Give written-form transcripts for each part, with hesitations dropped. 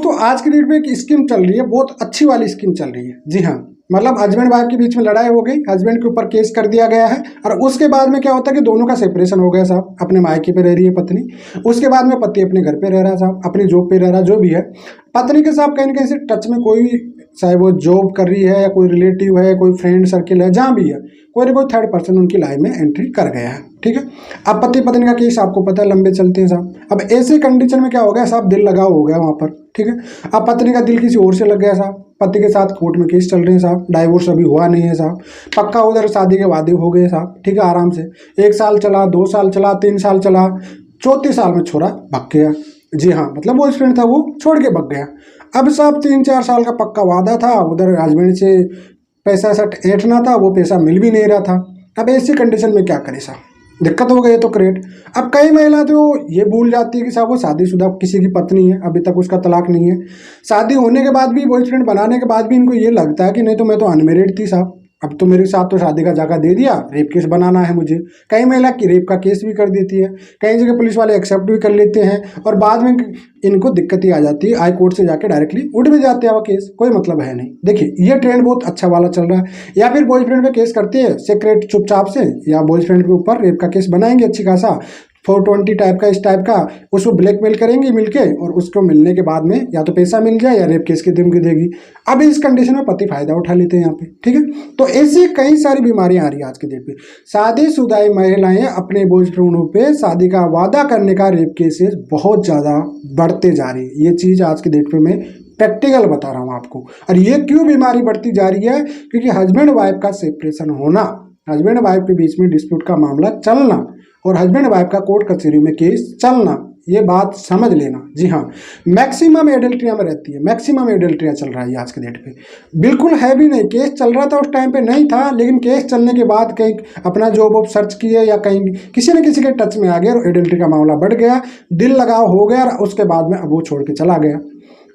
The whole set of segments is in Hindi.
दोस्तों आज की डेट में एक स्कीम चल रही है, बहुत अच्छी वाली स्कीम चल रही है। जी हाँ, मतलब हस्बैंड वाइफ के बीच में लड़ाई हो गई, हस्बैंड के ऊपर केस कर दिया गया है और उसके बाद में क्या होता है कि दोनों का सेपरेशन हो गया साहब। अपने मायके पे रह रही है पत्नी, उसके बाद में पति अपने घर पे रह रहा है साहब, अपनी जॉब पे रह रहा है, जो भी है। पत्नी के साथ कहीं ना कहीं से टच में कोई भी, चाहे वो जॉब कर रही है या कोई रिलेटिव है, कोई फ्रेंड सर्किल है, जहाँ भी है, कोई ना कोई थर्ड पर्सन उनकी लाइफ में एंट्री कर गया है। ठीक है, अब पति पत्नी का केस आपको पता है लंबे चलते हैं साहब। अब ऐसे कंडीशन में क्या हो गया साहब, दिल लगाव हो गया वहाँ पर। ठीक है, अब पत्नी का दिल किसी और से लग गया साहब, पति के साथ कोर्ट में केस चल रहे हैं साहब, डाइवोर्स अभी हुआ नहीं है साहब, पक्का उधर शादी के वादे हो गए साहब। ठीक है, आराम से 1 साल चला, 2 साल चला, 3 साल चला, चौथे साल में छोरा भाग गया। जी हाँ, मतलब वो फ्रेंड था, वो छोड़ के भाग गया। अब साहब 3-4 साल का पक्का वादा था, उधर हस्बैंड से पैसा ऐसा ऐंठना था, वो पैसा मिल भी नहीं रहा था। अब ऐसी कंडीशन में क्या करे साहब, दिक्कत हो गई तो क्रिएट। अब कई महिला तो ये भूल जाती है कि साहब वो शादीशुदा किसी की पत्नी है, अभी तक उसका तलाक नहीं है। शादी होने के बाद भी, बॉयफ्रेंड बनाने के बाद भी इनको ये लगता है कि नहीं तो मैं तो अनमेरिड थी साहब, अब तो मेरे साथ तो शादी का जाका दे दिया, रेप केस बनाना है मुझे। कई महिला की रेप का केस भी कर देती है, कई जगह पुलिस वाले एक्सेप्ट भी कर लेते हैं और बाद में इनको दिक्कत ही आ जाती है, हाई कोर्ट से जाके डायरेक्टली उठ भी जाते हैं वो केस, कोई मतलब है नहीं। देखिए ये ट्रेंड बहुत अच्छा वाला चल रहा है। या फिर बॉयफ्रेंड पे केस करते हैं सीक्रेट चुपचाप से, या बॉयफ्रेंड के ऊपर रेप का केस बनाएंगे अच्छी खासा 420 टाइप का, इस टाइप का, उसको ब्लैकमेल करेंगे मिलके, और उसको मिलने के बाद में या तो पैसा मिल जाए या रेप केस की धमकी देगी। अब इस कंडीशन में पति फायदा उठा लेते हैं यहाँ पे। ठीक है, तो ऐसी कई सारी बीमारियां आ रही है आज के डेट पे। शादीशुदा महिलाएं अपने बॉयफ्रेंडों पे शादी का वादा करने का रेप केसेस बहुत ज़्यादा बढ़ते जा रही है। ये चीज़ आज के डेट पे मैं प्रैक्टिकल बता रहा हूँ आपको। और ये क्यों बीमारी बढ़ती जा रही है, क्योंकि हस्बैंड वाइफ का सेपरेशन होना, हस्बैंड वाइफ के बीच में डिस्प्यूट का मामला चलना और हस्बैंड वाइफ का कोर्ट कचहरी में केस चलना, ये बात समझ लेना। जी हाँ, मैक्सिमम एडल्ट्रिया में रहती है, मैक्सिमम एडल्ट्रिया चल रहा है आज के डेट पे। बिल्कुल है भी नहीं, केस चल रहा था उस टाइम पे नहीं था, लेकिन केस चलने के बाद कहीं अपना जॉब वॉब सर्च किए या कहीं किसी न किसी के टच में आ गया और एडल्ट्री का मामला बढ़ गया, दिल लगाव हो गया और उसके बाद में अब वो छोड़ के चला गया।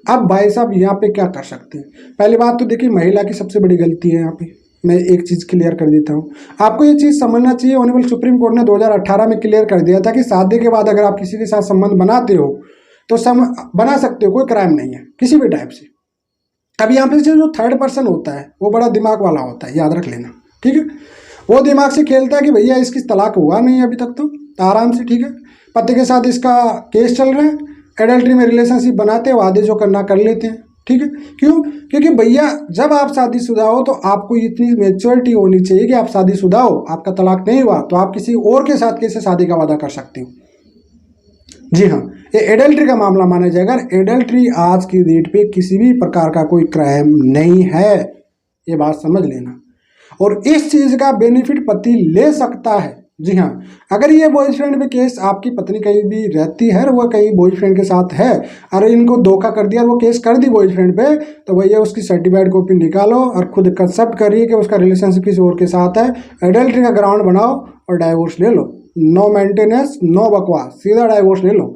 अब भाई साहब यहाँ पे क्या कर सकते हैं, पहली बात तो देखिए महिला की सबसे बड़ी गलती है यहाँ पे। मैं एक चीज़ क्लियर कर देता हूँ आपको, ये चीज़ समझना चाहिए। ऑनरेबल सुप्रीम कोर्ट ने 2018 में क्लियर कर दिया था कि शादी के बाद अगर आप किसी के साथ संबंध बनाते हो तो बना सकते हो, कोई क्राइम नहीं है किसी भी टाइप से। अब यहाँ पे जो थर्ड पर्सन होता है वो बड़ा दिमाग वाला होता है, याद रख लेना। ठीक है, वो दिमाग से खेलता है कि भैया इसकी तलाक हुआ नहीं अभी तक, तो आराम से, ठीक है, पति के साथ इसका केस चल रहा है, एडल्ट्री में रिलेशनशिप बनाते हैं, वादे जो करना कर लेते हैं। ठीक है, क्यों? क्योंकि भैया जब आप शादीशुदा हो तो आपको इतनी मैच्योरिटी होनी चाहिए कि आप शादीशुदा हो, आपका तलाक नहीं हुआ तो आप किसी और के साथ कैसे शादी का वादा कर सकते हो। जी हाँ, ये एडल्ट्री का मामला माना जाएगा। एडल्ट्री आज की डेट पे किसी भी प्रकार का कोई क्राइम नहीं है, ये बात समझ लेना। और इस चीज़ का बेनिफिट पति ले सकता है। जी हाँ, अगर ये बॉयफ्रेंड पे केस, आपकी पत्नी कहीं भी रहती है और वो कहीं बॉयफ्रेंड के साथ है, अरे इनको धोखा कर दिया और वो केस कर दी बॉयफ्रेंड पे, तो भैया उसकी सर्टिफाइड कॉपी निकालो और खुद कंसेप्ट करिए कि उसका रिलेशनशिप किसी और के साथ है, एडल्ट्री का ग्राउंड बनाओ और डाइवोर्स ले लो। नो मेंटेनेंस, नो बकवास, सीधा डाइवोर्स ले लो।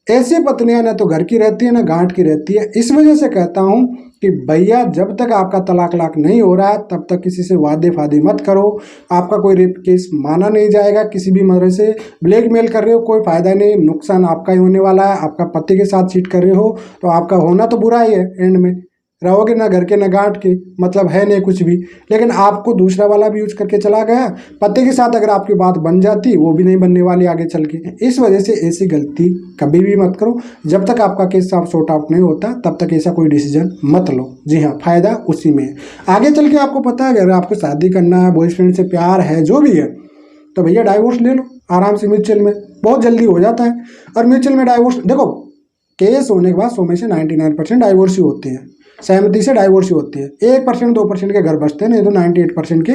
ऐसी पत्नियां ना तो घर की रहती है ना गांठ की रहती है। इस वजह से कहता हूं कि भैया जब तक आपका तलाक नहीं हो रहा है तब तक किसी से वादे फादे मत करो। आपका कोई रेप केस माना नहीं जाएगा, किसी भी मदद से ब्लैकमेल कर रहे हो कोई फायदा नहीं, नुकसान आपका ही होने वाला है। आपका पति के साथ चीट कर रहे हो तो आपका होना तो बुरा ही है, एंड में रहोगे ना घर के ना गांठ के, मतलब है नहीं कुछ भी। लेकिन आपको दूसरा वाला भी यूज करके चला गया। पति के साथ अगर आपकी बात बन जाती, वो भी नहीं बनने वाली आगे चल के। इस वजह से ऐसी गलती कभी भी मत करो। जब तक आपका केस आप सॉर्ट आउट नहीं होता तब तक ऐसा कोई डिसीजन मत लो। जी हाँ, फायदा उसी में है। आगे चल के आपको पता है अगर आपको शादी करना है, बॉयफ्रेंड से प्यार है, जो भी है, तो भैया डाइवोर्स ले लो आराम से, म्यूचुअल में बहुत जल्दी हो जाता है। और म्यूचुअल में डाइवोर्स देखो, केस होने के बाद 100 में से 99% डाइवोर्स ही होते हैं, सहमति से डाइवोर्स ही होती है। 1% 2% के घर बचते हैं, नहीं तो 98% के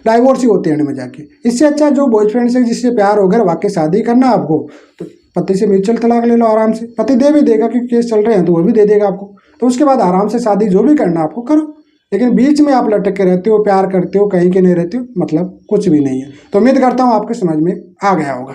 डाइवोर्स ही होते हैं एंड में जाके। इससे अच्छा जो बॉयफ्रेंड से जिससे प्यार हो गया वाकई शादी करना आपको, तो पति से म्यूचुअल तलाक ले लो आराम से। पति दे भी देगा क्योंकि केस चल रहे हैं तो वो भी दे देगा आपको। तो उसके बाद आराम से शादी जो भी करना आपको करो। लेकिन बीच में आप लटक के रहते हो, प्यार करते हो, कहीं के नहीं रहते हो, मतलब कुछ भी नहीं है। तो उम्मीद करता हूँ आपके समझ में आ गया होगा।